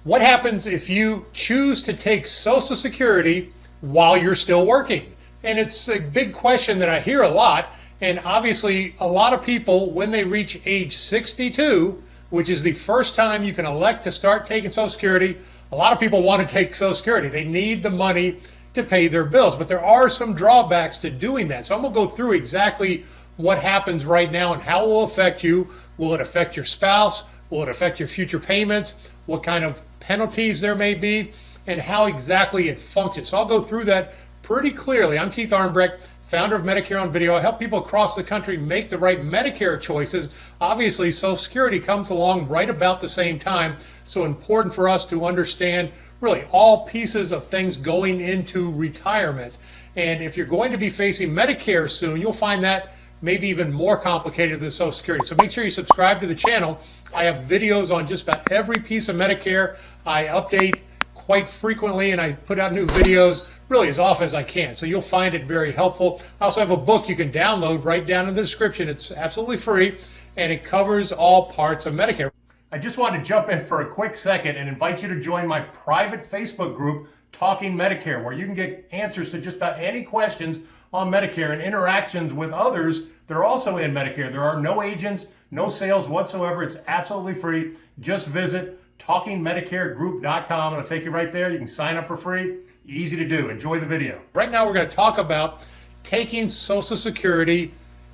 What happens if you choose to take Social Security while you're still working? And it's a big question that I hear a lot. And obviously, a lot of people, when they reach age 62, which is the first time you can elect to start taking Social Security, a lot of people want to take Social Security. They need the money to pay their bills. But there are some drawbacks to doing that. So I'm going to go through exactly what happens right now and how it will affect you. Will it affect your spouse? Will it affect your future payments? What kind of penalties there may be? And how exactly it functions. So I'll go through that pretty clearly. I'm Keith Armbrecht, founder of Medicare on Video. I help people across the country make the right Medicare choices. Obviously, Social Security comes along right about the same time. So important for us to understand really all pieces of things going into retirement. And if you're going to be facing Medicare soon, you'll find that maybe even more complicated than Social Security. So make sure you subscribe to the channel. I have videos on just about every piece of Medicare. I update quite frequently and I put out new videos really as often as I can. So you'll find it very helpful. I also have a book you can download right down in the description. It's absolutely free and it covers all parts of Medicare. I just wanted to jump in for a quick second and invite you to join my private Facebook group, Talking Medicare, where you can get answers to just about any questions on Medicare and interactions with others that are also in Medicare. There are no agents, no sales whatsoever. It's absolutely free. Just visit talkingmedicaregroup.com. It'll take you right there. You can sign up for free. Easy to do. Enjoy the video. Right now we're going to talk about taking Social Security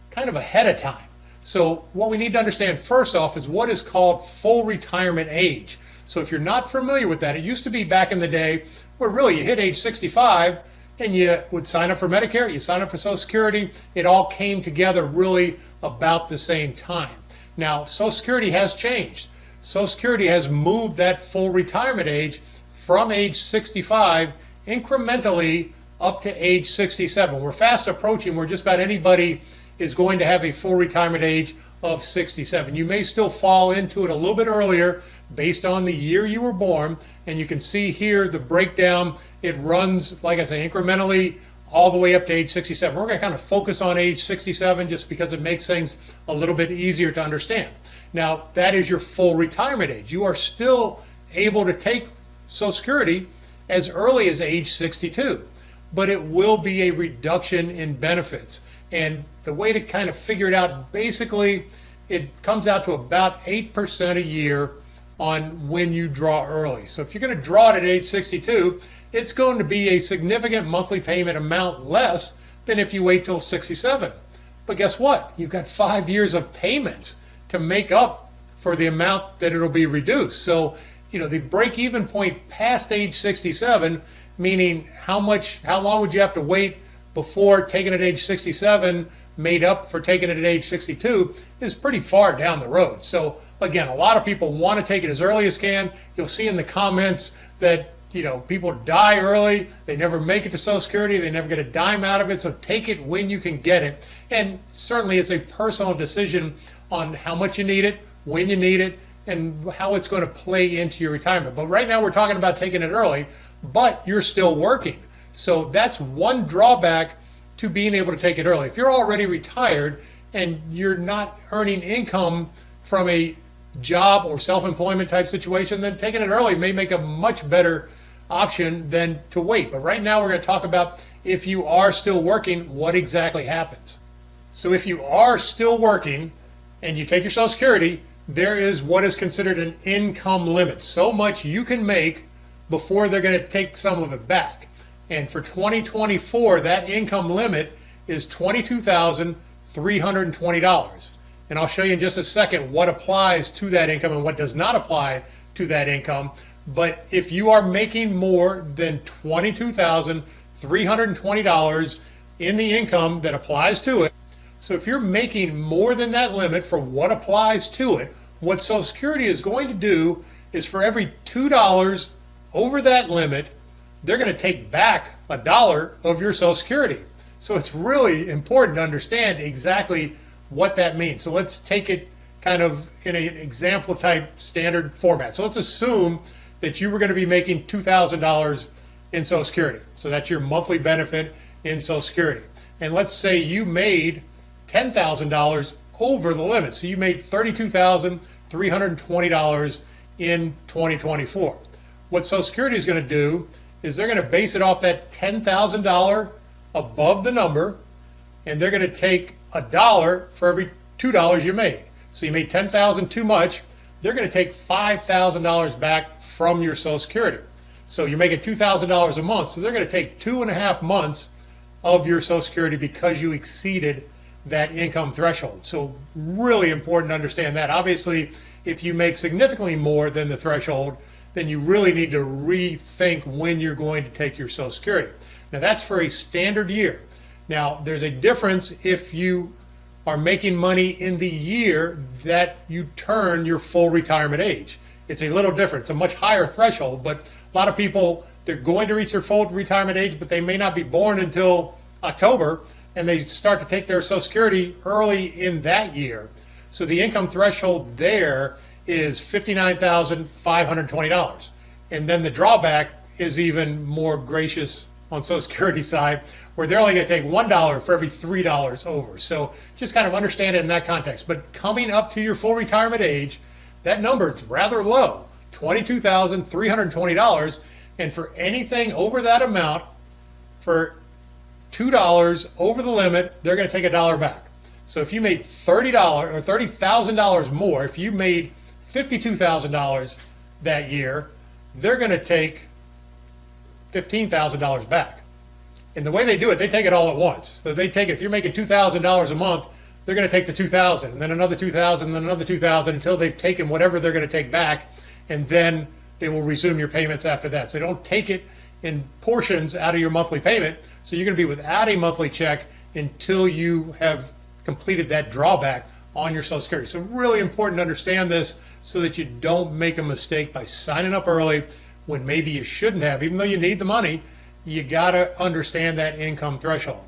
kind of ahead of time. So what we need to understand first off is what is called full retirement age. So if you're not familiar with that, it used to be back in the day where really you hit age 65 and you would sign up for Medicare, you sign up for Social Security. It all came together really about the same time. Now, Social Security has changed. Social Security has moved that full retirement age from age 65 incrementally up to age 67. We're fast approaching where just about anybody is going to have a full retirement age of 67. You may still fall into it a little bit earlier based on the year you were born, and you can see here the breakdown. It runs, like I say, incrementally all the way up to age 67. We're going to kind of focus on age 67 just because it makes things a little bit easier to understand. Now, that is your full retirement age. You are still able to take Social Security as early as age 62, but it will be a reduction in benefits. And the way to kind of figure it out, basically, it comes out to about 8% a year on when you draw early. So if you're going to draw it at age 62, it's going to be a significant monthly payment amount less than if you wait till 67. But guess what? You've got 5 years of payments to make up for the amount that it'll be reduced. So, the break-even point past age 67, meaning how long would you have to wait before taking it at age 67 made up for taking it at age 62 is pretty far down the road. So again, a lot of people want to take it as early as can. You'll see in the comments that people die early, they never make it to Social Security, they never get a dime out of it. So take it when you can get it. And certainly it's a personal decision on how much you need it, when you need it, and how it's going to play into your retirement. But right now we're talking about taking it early, but you're still working. So that's one drawback to being able to take it early. If you're already retired and you're not earning income from a job or self-employment type situation, then taking it early may make a much better option than to wait. But right now we're going to talk about if you are still working, what exactly happens. So if you are still working and you take your Social Security, there is what is considered an income limit. So much you can make before they're going to take some of it back. And for 2024, that income limit is $22,320. And I'll show you in just a second what applies to that income and what does not apply to that income. But if you are making more than $22,320 in the income that applies to it, so if you're making more than that limit for what applies to it, what Social Security is going to do is for every $2 over that limit, they're going to take back $1 of your Social Security. So it's really important to understand exactly what that means. So let's take it kind of in an example type standard format. So let's assume that you were going to be making $2,000 in Social Security. So that's your monthly benefit in Social Security. And let's say you made $10,000 over the limit. So you made $32,320 in 2024. what Social Security is going to do is they're going to base it off that $10,000 above the number, and they're going to take $1 for every $2 you made. So you made $10,000 too much, they're going to take $5,000 back from your Social Security. So you're making $2,000 a month, so they're going to take 2.5 months of your Social Security because you exceeded that income threshold. So really important to understand that. Obviously, if you make significantly more than the threshold, then you really need to rethink when you're going to take your Social Security. Now that's for a standard year. Now there's a difference if you are making money in the year that you turn your full retirement age. It's a little different. It's a much higher threshold, but a lot of people, they're going to reach their full retirement age, but they may not be born until October, and they start to take their Social Security early in that year. So the income threshold there is $59,520. And then the drawback is even more gracious on Social Security side, where they're only going to take $1 for every $3 over. So just kind of understand it in that context. But coming up to your full retirement age, that number is rather low, $22,320. And for anything over that amount, for $2 over the limit, they're going to take $1 back. So if you made $30 or $30,000 more, if you made $52,000 that year, they're going to take $15,000 back. And the way they do it, they take it all at once. So they take it, if you're making $2,000 a month, they're going to take the $2,000, and then another $2,000, and then another $2,000 until they've taken whatever they're going to take back, and then they will resume your payments after that. So they don't take it in portions out of your monthly payment. So you're going to be without a monthly check until you have completed that drawback on your Social Security. So really important to understand this so that you don't make a mistake by signing up early when maybe you shouldn't have. Even though you need the money, you got to understand that income threshold.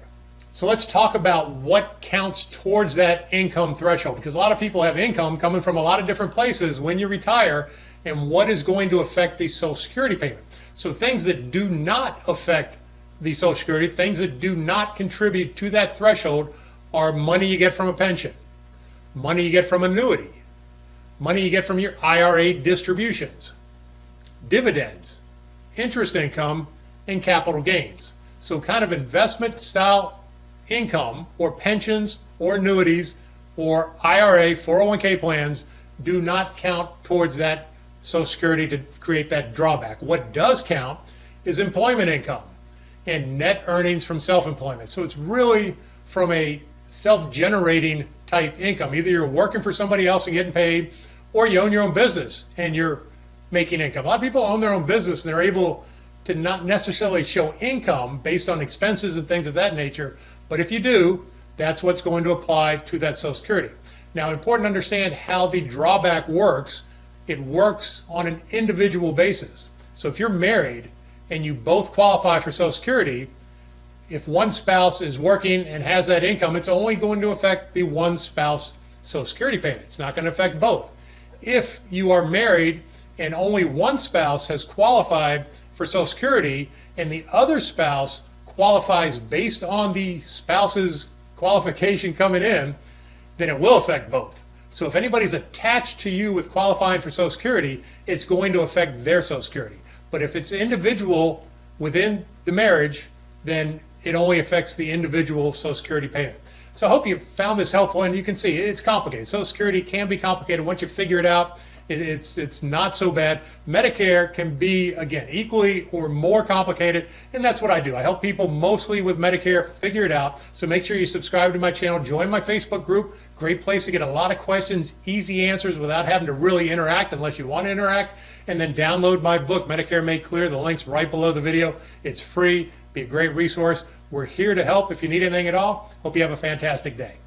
So let's talk about what counts towards that income threshold, because a lot of people have income coming from a lot of different places when you retire, and what is going to affect the Social Security payment. So things that do not affect the Social Security, things that do not contribute to that threshold, are money you get from a pension, money you get from annuity, money you get from your IRA distributions, dividends, interest income, and capital gains. So kind of investment style income or pensions or annuities or IRA, 401k plans do not count towards that Social Security to create that drawback. What does count is employment income and net earnings from self-employment. So it's really from a self-generating type income. Either you're working for somebody else and getting paid, or you own your own business and you're making income. A lot of people own their own business and they're able to not necessarily show income based on expenses and things of that nature, but if you do, that's what's going to apply to that Social Security. Now, important to understand how the drawback works. It works on an individual basis. So if you're married and you both qualify for Social Security, if one spouse is working and has that income, it's only going to affect the one spouse Social Security payment. It's not going to affect both. If you are married and only one spouse has qualified for Social Security and the other spouse qualifies based on the spouse's qualification coming in, then it will affect both. So if anybody's attached to you with qualifying for Social Security, it's going to affect their Social Security. But if it's individual within the marriage, then it only affects the individual Social Security payment. So I hope you found this helpful, and you can see it's complicated. Social Security can be complicated. Once you figure it out, it's not so bad. Medicare can be, again, equally or more complicated, and that's what I do. I help people mostly with Medicare figure it out. So make sure you subscribe to my channel, join my Facebook group. Great place to get a lot of questions, easy answers without having to really interact unless you want to interact. And then download my book, Medicare Made Clear. The link's right below the video. It's free. Be a great resource. We're here to help if you need anything at all. Hope you have a fantastic day.